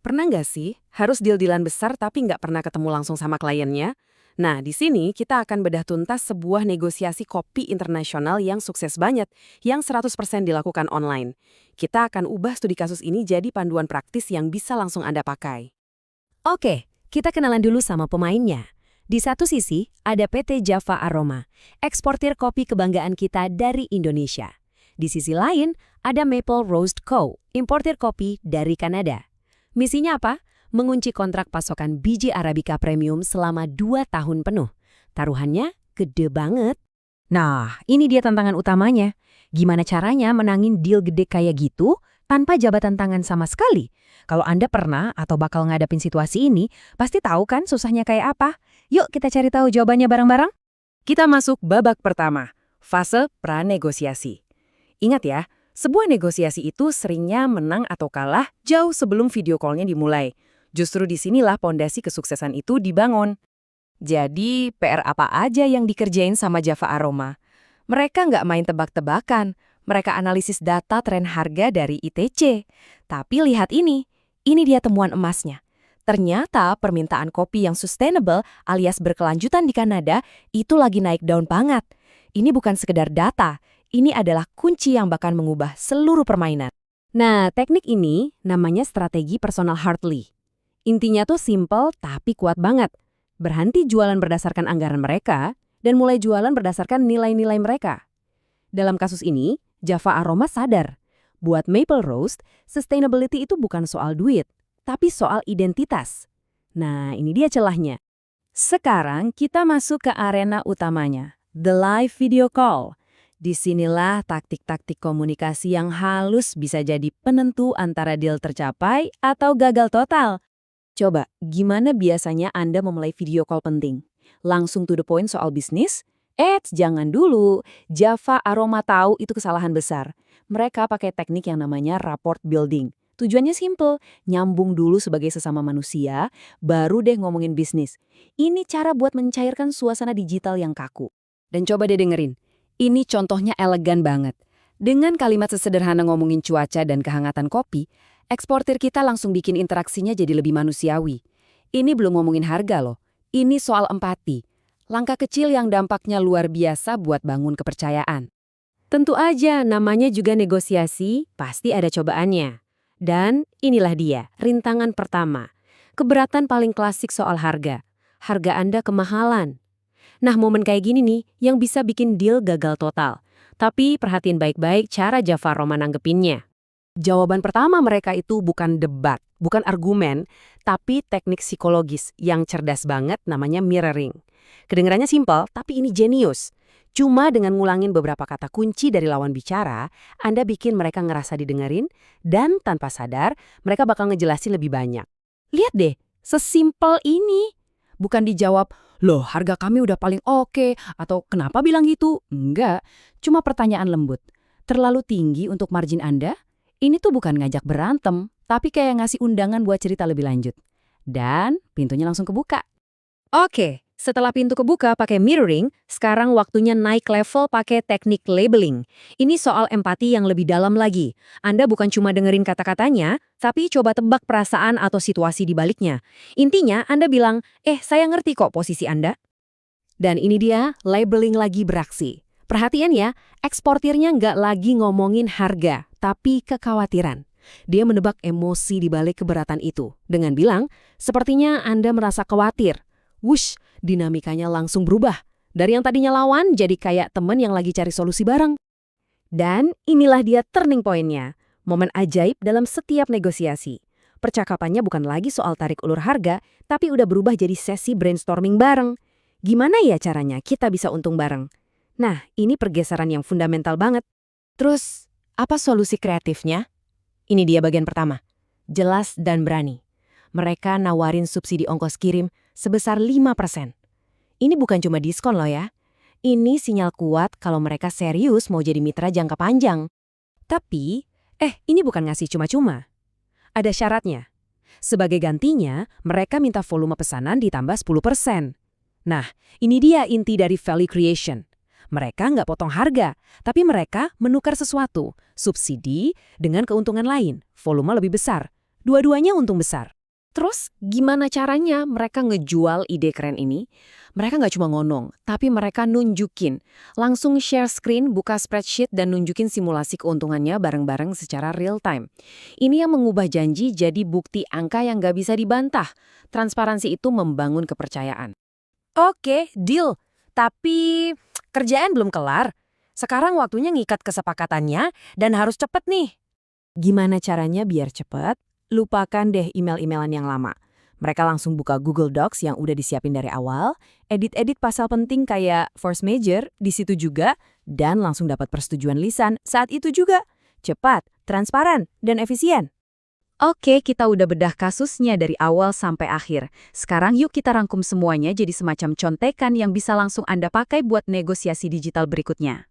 Pernah nggak sih harus deal-dealan besar tapi nggak pernah ketemu langsung sama kliennya? Nah, di sini kita akan bedah tuntas sebuah negosiasi kopi internasional yang sukses banget, yang 100% dilakukan online. Kita akan ubah studi kasus ini jadi panduan praktis yang bisa langsung Anda pakai. Oke, kita kenalan dulu sama pemainnya. Di satu sisi, ada PT Java Aroma, eksportir kopi kebanggaan kita dari Indonesia. Di sisi lain, ada Maple Roast Co., importir kopi dari Kanada. Misinya apa? Mengunci kontrak pasokan biji Arabica Premium selama 2 tahun penuh. Taruhannya gede banget. Nah, ini dia tantangan utamanya. Gimana caranya menangin deal gede kayak gitu tanpa jabatan tangan sama sekali? Kalau Anda pernah atau bakal ngadapin situasi ini, pasti tahu kan susahnya kayak apa? Yuk kita cari tahu jawabannya bareng-bareng. Kita masuk babak pertama, fase pranegosiasi. Ingat ya, sebuah negosiasi itu seringnya menang atau kalah jauh sebelum video call-nya dimulai. Justru disinilah pondasi kesuksesan itu dibangun. Jadi, PR apa aja yang dikerjain sama Java Aroma? Mereka nggak main tebak-tebakan, mereka analisis data tren harga dari ITC. Tapi lihat ini dia temuan emasnya. Ternyata permintaan kopi yang sustainable alias berkelanjutan di Kanada itu lagi naik daun banget. Ini bukan sekedar data, ini adalah kunci yang bahkan mengubah seluruh permainan. Nah, teknik ini namanya strategi personal Hartley. Intinya tuh simple tapi kuat banget. Berhenti jualan berdasarkan anggaran mereka dan mulai jualan berdasarkan nilai-nilai mereka. Dalam kasus ini, Java Aroma sadar, buat Maple Roast, sustainability itu bukan soal duit, tapi soal identitas. Nah, ini dia celahnya. Sekarang kita masuk ke arena utamanya, the live video call. Disinilah taktik-taktik komunikasi yang halus bisa jadi penentu antara deal tercapai atau gagal total. Coba, gimana biasanya Anda memulai video call penting? Langsung to the point soal bisnis? Jangan dulu. Java Aroma tahu itu kesalahan besar. Mereka pakai teknik yang namanya rapport building. Tujuannya simple, nyambung dulu sebagai sesama manusia, baru deh ngomongin bisnis. Ini cara buat mencairkan suasana digital yang kaku. Dan coba deh dengerin, ini contohnya elegan banget. Dengan kalimat sesederhana ngomongin cuaca dan kehangatan kopi, eksportir kita langsung bikin interaksinya jadi lebih manusiawi. Ini belum ngomongin harga loh, ini soal empati. Langkah kecil yang dampaknya luar biasa buat bangun kepercayaan. Tentu aja namanya juga negosiasi, pasti ada cobaannya. Dan inilah dia, rintangan pertama. Keberatan paling klasik soal harga. Harga Anda kemahalan. Nah, momen kayak gini nih yang bisa bikin deal gagal total. Tapi perhatiin baik-baik cara Java Aroma nanggepinnya. Jawaban pertama mereka itu bukan debat, bukan argumen, tapi teknik psikologis yang cerdas banget namanya mirroring. Kedengarannya simpel, tapi ini jenius. Cuma dengan ngulangin beberapa kata kunci dari lawan bicara, Anda bikin mereka ngerasa didengerin, dan tanpa sadar, mereka bakal ngejelasin lebih banyak. Lihat deh, sesimpel ini. Bukan dijawab, loh harga kami udah paling oke, atau kenapa bilang gitu? Enggak, cuma pertanyaan lembut. Terlalu tinggi untuk margin Anda? Ini tuh bukan ngajak berantem, tapi kayak ngasih undangan buat cerita lebih lanjut. Dan pintunya langsung kebuka. Oke, setelah pintu kebuka pakai mirroring, sekarang waktunya naik level pakai teknik labeling. Ini soal empati yang lebih dalam lagi. Anda bukan cuma dengerin kata-katanya, tapi coba tebak perasaan atau situasi di baliknya. Intinya, Anda bilang, saya ngerti kok posisi Anda. Dan ini dia, labeling lagi beraksi. Perhatian ya, eksportirnya nggak lagi ngomongin harga, tapi kekhawatiran. Dia menebak emosi di balik keberatan itu. Dengan bilang, sepertinya Anda merasa khawatir. Wush, dinamikanya langsung berubah. Dari yang tadinya lawan, jadi kayak temen yang lagi cari solusi bareng. Dan inilah dia turning point-nya. Momen ajaib dalam setiap negosiasi. Percakapannya bukan lagi soal tarik ulur harga, tapi udah berubah jadi sesi brainstorming bareng. Gimana ya caranya kita bisa untung bareng? Nah, ini pergeseran yang fundamental banget. Terus, apa solusi kreatifnya? Ini dia bagian pertama. Jelas dan berani. Mereka nawarin subsidi ongkos kirim sebesar 5%. Ini bukan cuma diskon loh ya. Ini sinyal kuat kalau mereka serius mau jadi mitra jangka panjang. Tapi, ini bukan ngasih cuma-cuma. Ada syaratnya. Sebagai gantinya, mereka minta volume pesanan ditambah 10%. Nah, ini dia inti dari value creation. Mereka nggak potong harga, tapi mereka menukar sesuatu, subsidi dengan keuntungan lain, volume lebih besar. Dua-duanya untung besar. Terus gimana caranya mereka ngejual ide keren ini? Mereka nggak cuma ngonong, tapi mereka nunjukin. Langsung share screen, buka spreadsheet, dan nunjukin simulasi keuntungannya bareng-bareng secara real time. Ini yang mengubah janji jadi bukti angka yang nggak bisa dibantah. Transparansi itu membangun kepercayaan. Oke, deal. Tapi kerjaan belum kelar. Sekarang waktunya ngikat kesepakatannya dan harus cepet nih. Gimana caranya biar cepet? Lupakan deh email-emailan yang lama. Mereka langsung buka Google Docs yang udah disiapin dari awal, edit-edit pasal penting kayak force major di situ juga, dan langsung dapat persetujuan lisan saat itu juga. Cepat, transparan, dan efisien. Oke, kita udah bedah kasusnya dari awal sampai akhir. Sekarang yuk kita rangkum semuanya jadi semacam contekan yang bisa langsung Anda pakai buat negosiasi digital berikutnya.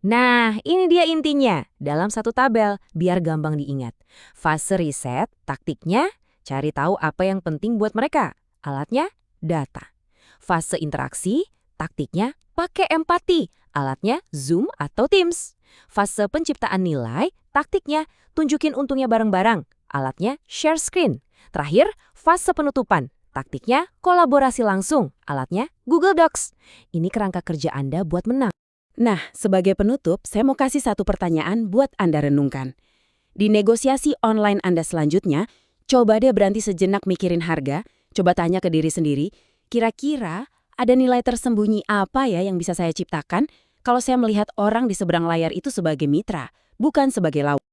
Nah, ini dia intinya. Dalam satu tabel, biar gampang diingat. Fase riset, taktiknya, cari tahu apa yang penting buat mereka. Alatnya, data. Fase interaksi, taktiknya, pakai empati. Alatnya, Zoom atau Teams. Fase penciptaan nilai, taktiknya, tunjukin untungnya bareng-barang. Alatnya, share screen. Terakhir, fase penutupan. Taktiknya, kolaborasi langsung. Alatnya, Google Docs. Ini kerangka kerja Anda buat menang. Nah, sebagai penutup, saya mau kasih satu pertanyaan buat Anda renungkan. Di negosiasi online Anda selanjutnya, coba deh berhenti sejenak mikirin harga, coba tanya ke diri sendiri, kira-kira ada nilai tersembunyi apa ya yang bisa saya ciptakan kalau saya melihat orang di seberang layar itu sebagai mitra, bukan sebagai lawan.